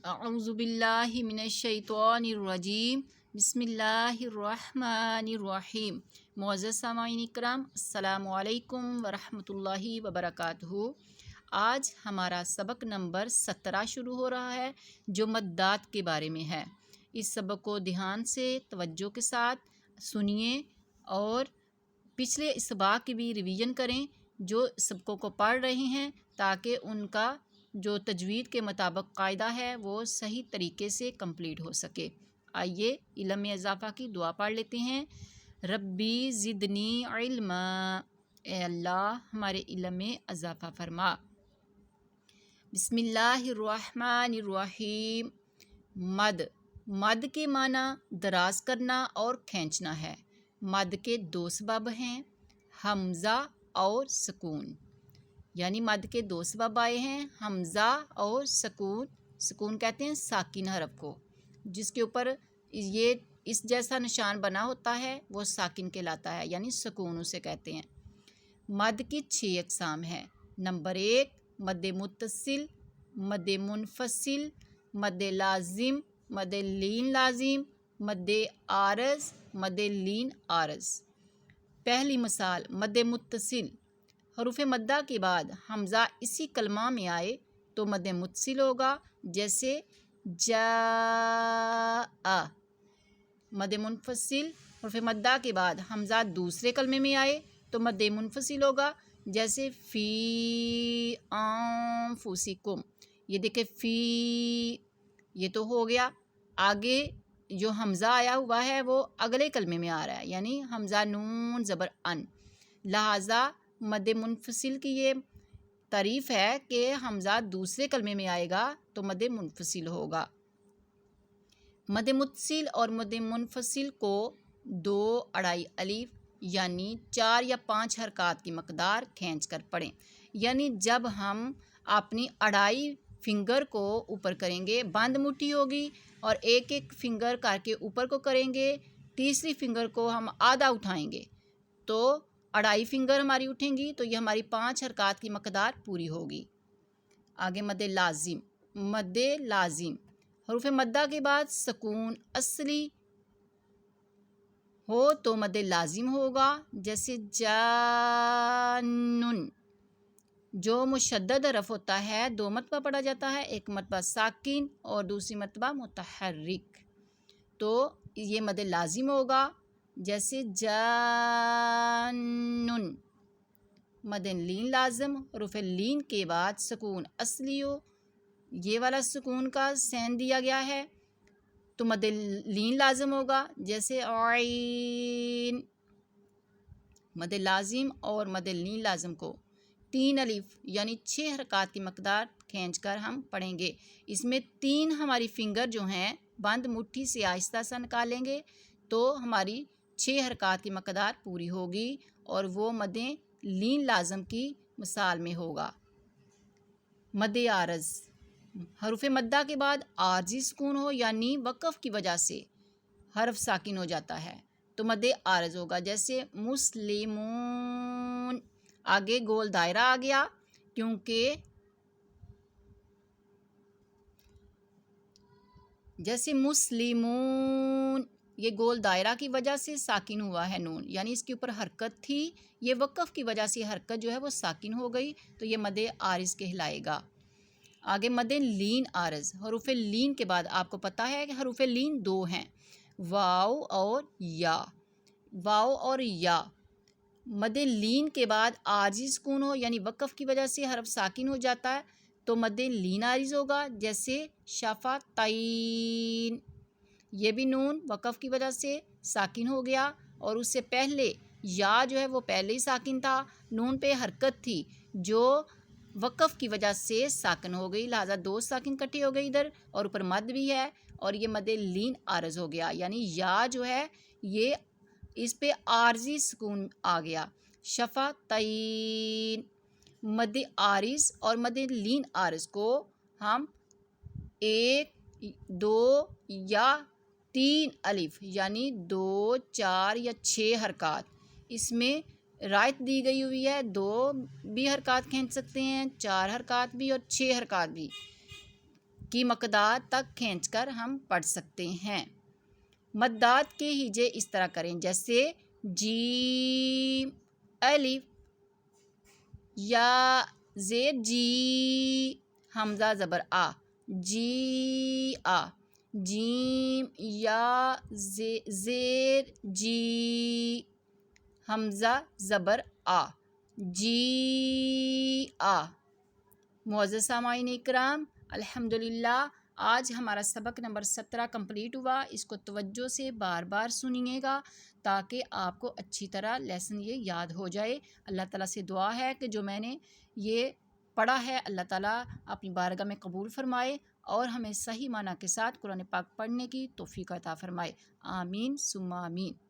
अऊज़ु बिल्लाहि मिनश्शैतानिर्रजीम बिस्मिल्लाहिर्रहमानिर्रहीम। मुअज़्ज़ज़ सामाईन इकराम, अस्सलामु अलैकुम वरहमतुल्लाहि वबरकातुहू। आज हमारा सबक नंबर 17 शुरू हो रहा है, जो मद्दात के बारे में है। इस सबक को ध्यान से तवज्जो के साथ सुनिए और पिछले इसबाक की भी रिवीजन करें जो सबकों को पढ़ रहे हैं, ताकि उनका जो तजवीद के मुताबिक कायदा है वो सही तरीके से कंप्लीट हो सके। आइए इल्म में इजाफ़ा की दुआ पढ़ लेते हैं। रब्बी ज़िदनी इल्मा, ए अल्लाह हमारे इल्म में इजाफ़ा फरमा। बिस्मिल्लाहिर्रहमानिर्रहीम। मद के माना दराज करना और खींचना है। मद के दो सबब हैं, हमज़ा और सुकून। यानी मद के दो सबब आए हैं, हमज़ा और सुकून। सुकून कहते हैं साकिन हरफ को, जिसके ऊपर ये इस जैसा निशान बना होता है वो साकिन कहलाता है, यानी सुकून उसे कहते हैं। मद की 6 अक़साम हैं। नंबर 1 मद मुत्तसिल, मद मुनफसिल, मद लाजिम, मद लीन लाजिम, मद आरज़, मद लीन आरज़। पहली मिसाल मद मुत्तसिल। हरूफ मद्दा के बाद हमज़ा इसी कलमा में आए तो मद मुत्तसिल होगा, जैसे जा। मद मुनफसिल हरूफ मद्दा के बाद हमज़ा दूसरे कलमे में आए तो मद मुनफसिल होगा, जैसे फ़ी अनफुसिकुम। ये देखे फ़ी, ये तो हो गया। आगे जो हमज़ा आया हुआ है वो अगले कलमे में आ रहा है, यानी हमज़ा नून ज़बर अन। लिहाजा मद मुनफसिल की ये तारीफ़ है कि हमज़ा दूसरे कलमे में आएगा तो मद मुनफसिल होगा। मद मुत्तसिल और मद मुनफसिल को 2 अढ़ाई अलीफ यानी 4 या 5 हरकत की मकदार खींच कर पढ़ें। यानी जब हम अपनी अढ़ाई फिंगर को ऊपर करेंगे, बंद मुट्ठी होगी और एक एक फिंगर करके ऊपर को करेंगे, तीसरी फिंगर को हम आधा उठाएंगे तो अढ़ाई फिंगर हमारी उठेंगी, तो ये हमारी 5 हरकत की मकदार पूरी होगी। आगे मद लाजिम। मद लाजिम हरूफ मद्दा के बाद सुकून असली हो तो मद लाजिम होगा, जैसे जानुन। जो मुशद्दद हरफ होता है 2 मरतबा पढ़ा जाता है, एक मरतबा साकिन और दूसरी मरतबा मुतहर्रिक, तो ये मद लाजिम होगा, जैसे जानुन। मद लीन लाजिम हरूफ लीन के बाद सुकून असली हो, ये वाला सुकून का सैन दिया गया है तो मद लीन लाजिम होगा, जैसे आइन। मद लाजिम और मद लीन लाजिम को 3 अलिफ यानी 6 हरकत की मकदार खींच कर हम पढ़ेंगे। इसमें 3 हमारी फिंगर जो हैं बंद मुट्ठी से आहिस्ता सा निकालेंगे तो हमारी 6 हरकत की मकदार पूरी होगी और वो मद लीन लाजिम की मिसाल में होगा। मद आरज़ हरूफ मद्दा के बाद आरजी सुकून हो, यानी वक़फ़ की वजह से हरफ साकिन हो जाता है तो मद आरज़ होगा, जैसे मुस्लिमून। आगे गोल दायरा आ गया, क्योंकि जैसे मुस्लिमून ये गोल दायरा की वजह से साकिन हुआ है नून, यानी इसके ऊपर हरकत थी, ये वक़फ़ की वजह से हरकत जो है वो साकिन हो गई तो ये मद आरिज़ कहलाएगा। आगे मद लीन आरज़ हरूफ लीन के बाद आपको पता है कि हरूफ लीन 2 हैं, वाव और या। वाव और या मद लीन के बाद आरजी सुकून हो, यानी वक़फ़ की वजह से हरफ साकिन हो जाता है तो मद लीन आरिज़ होगा, जैसे शफ़ा तईन। ये भी नून वक़फ़ की वजह से साकिन हो गया और उससे पहले या जो है वो पहले ही साकिन था, नून पे हरकत थी जो वक़फ़ की वजह से साकिन हो गई, लिहाजा 2 साकिन इकट्ठी हो गई इधर और ऊपर मद भी है और ये मद लीन आरज़ हो गया, यानी या जो है ये इस पे आरजी सुकून आ गया। शफ़ा तईन मद आरिज़ और मद लीन आरज़ को हम 1, 2 या 3 अलिफ यानी 2, 4 या 6 हरकत, इसमें रायत दी गई हुई है, 2 भी हरकत खींच सकते हैं, 4 हरकत भी और 6 हरकत भी। کی مقدار تک کھینچ کر ہم پڑھ سکتے ہیں۔ مدات کے ہجے اس طرح کریں جیسے جیم الف، یا زیر جی، حمزہ زبر آ، جی آ، جیم یا زیر جی، حمزہ زبر آ، جی آ۔ معزز سامعین اکرام، الحمدللہ آج ہمارا سبق نمبر 17 کمپلیٹ ہوا۔ اس کو توجہ سے بار بار سنیے گا تاکہ آپ کو اچھی طرح لیسن یہ یاد ہو جائے۔ اللہ تعالیٰ سے دعا ہے کہ جو میں نے یہ پڑھا ہے اللہ تعالیٰ اپنی بارگاہ میں قبول فرمائے اور ہمیں صحیح معنی کے ساتھ قرآن پاک پڑھنے کی توفیق عطا فرمائے۔ آمین ثم آمین۔